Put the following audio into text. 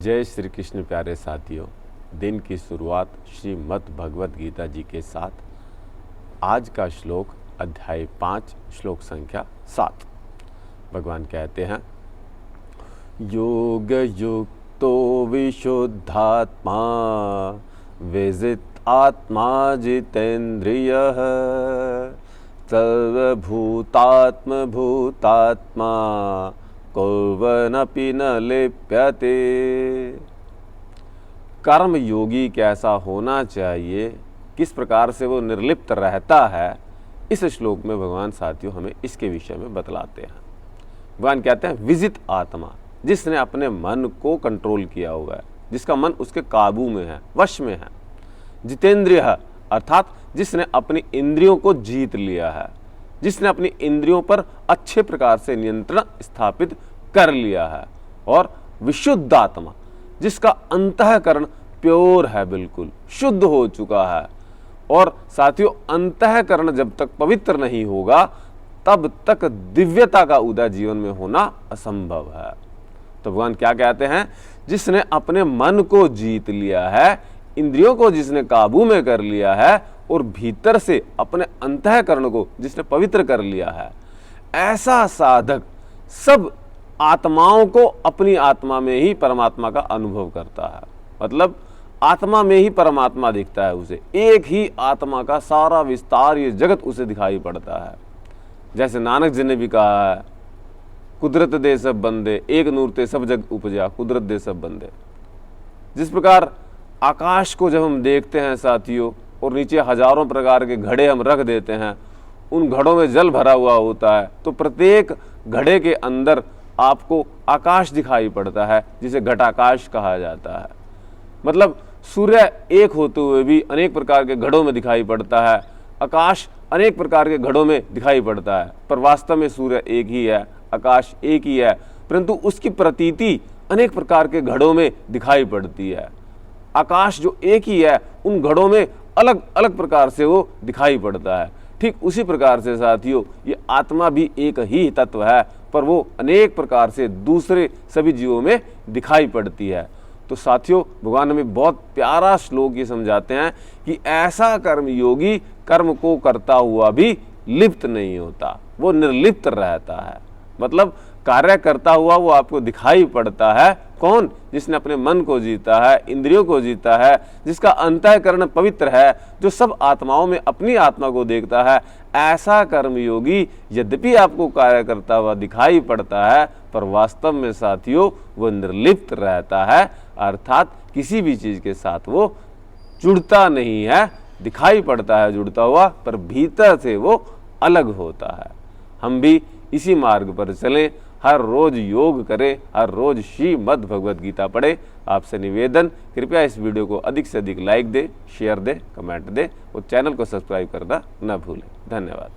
जय श्री कृष्ण प्यारे साथियों। दिन की शुरुआत श्रीमद् भगवत गीता जी के साथ। आज का श्लोक अध्याय 5 श्लोक संख्या 7। भगवान कहते हैं, योग युक्तो विशुद्धात्मा विजित आत्मा जितेन्द्रियः सर्वभूतात्म भूतात्मा कुर्वन्नपि न लिप्यते। कर्म योगी कैसा होना चाहिए, किस प्रकार से वो निर्लिप्त रहता है, इस श्लोक में भगवान साथियों हमें इसके विषय में बतलाते हैं। भगवान कहते हैं विजित आत्मा, जिसने अपने मन को कंट्रोल किया हुआ है, जिसका मन उसके काबू में है, वश में है। जितेंद्रिय अर्थात जिसने अपनी इंद्रियों को जीत लिया है, जिसने अपनी इंद्रियों पर अच्छे प्रकार से नियंत्रण स्थापित कर लिया है। और विशुद्ध आत्मा, जिसका अंतःकरण प्योर है, बिल्कुल शुद्ध हो चुका है। और साथियों, अंतःकरण जब तक पवित्र नहीं होगा तब तक दिव्यता का उदय जीवन में होना असंभव है। तो भगवान क्या कहते हैं, जिसने अपने मन को जीत लिया है, इंद्रियों को जिसने काबू में कर लिया है और भीतर से अपने अंतःकरण को जिसने पवित्र कर लिया है, ऐसा साधक सब आत्माओं को अपनी आत्मा में ही परमात्मा का अनुभव करता है। मतलब आत्मा में ही परमात्मा दिखता है उसे, एक ही आत्मा का सारा विस्तार, ये जगत उसे दिखाई पड़ता है। जैसे नानक जी ने भी कहा है, कुदरत दे सब बंदे, एक नूर ते सब जग उपजा, कुदरत दे सब बंदे। जिस प्रकार आकाश को जब हम देखते हैं साथियों, और नीचे हजारों प्रकार के घड़े हम रख देते हैं, उन घड़ों में जल भरा हुआ होता है, तो प्रत्येक घड़े के अंदर आपको आकाश दिखाई पड़ता है, जिसे घटाकाश कहा जाता है। मतलब सूर्य एक होते हुए भी अनेक प्रकार के घड़ों में दिखाई पड़ता है, आकाश अनेक प्रकार के घड़ों में दिखाई पड़ता है, पर वास्तव में सूर्य एक ही है, आकाश एक ही है, परंतु उसकी प्रतीति अनेक प्रकार के घड़ों में दिखाई पड़ती है। आकाश जो एक ही है, उन घड़ों में अलग अलग प्रकार से वो दिखाई पड़ता है। ठीक उसी प्रकार से साथियों, ये आत्मा भी एक ही तत्व है, पर वो अनेक प्रकार से दूसरे सभी जीवों में दिखाई पड़ती है। तो साथियों, भगवान हमें बहुत प्यारा श्लोक ये समझाते हैं कि ऐसा कर्म योगी कर्म को करता हुआ भी लिप्त नहीं होता, वो निर्लिप्त रहता है। मतलब कार्य करता हुआ वो आपको दिखाई पड़ता है। कौन? जिसने अपने मन को जीता है, इंद्रियों को जीता है, जिसका अंतःकरण पवित्र है, जो सब आत्माओं में अपनी आत्मा को देखता है, ऐसा कर्मयोगी यद्यपि आपको कार्य करता हुआ दिखाई पड़ता है, पर वास्तव में साथियों वो निर्लिप्त रहता है। अर्थात किसी भी चीज के साथ वो जुड़ता नहीं है, दिखाई पड़ता है जुड़ता हुआ, पर भीतर से वो अलग होता है। हम भी इसी मार्ग पर चलें, हर रोज योग करें, हर रोज श्रीमद् भगवत गीता पढ़े। आपसे निवेदन, कृपया इस वीडियो को अधिक से अधिक लाइक दे, शेयर दे, कमेंट दे और चैनल को सब्सक्राइब करना न भूलें। धन्यवाद।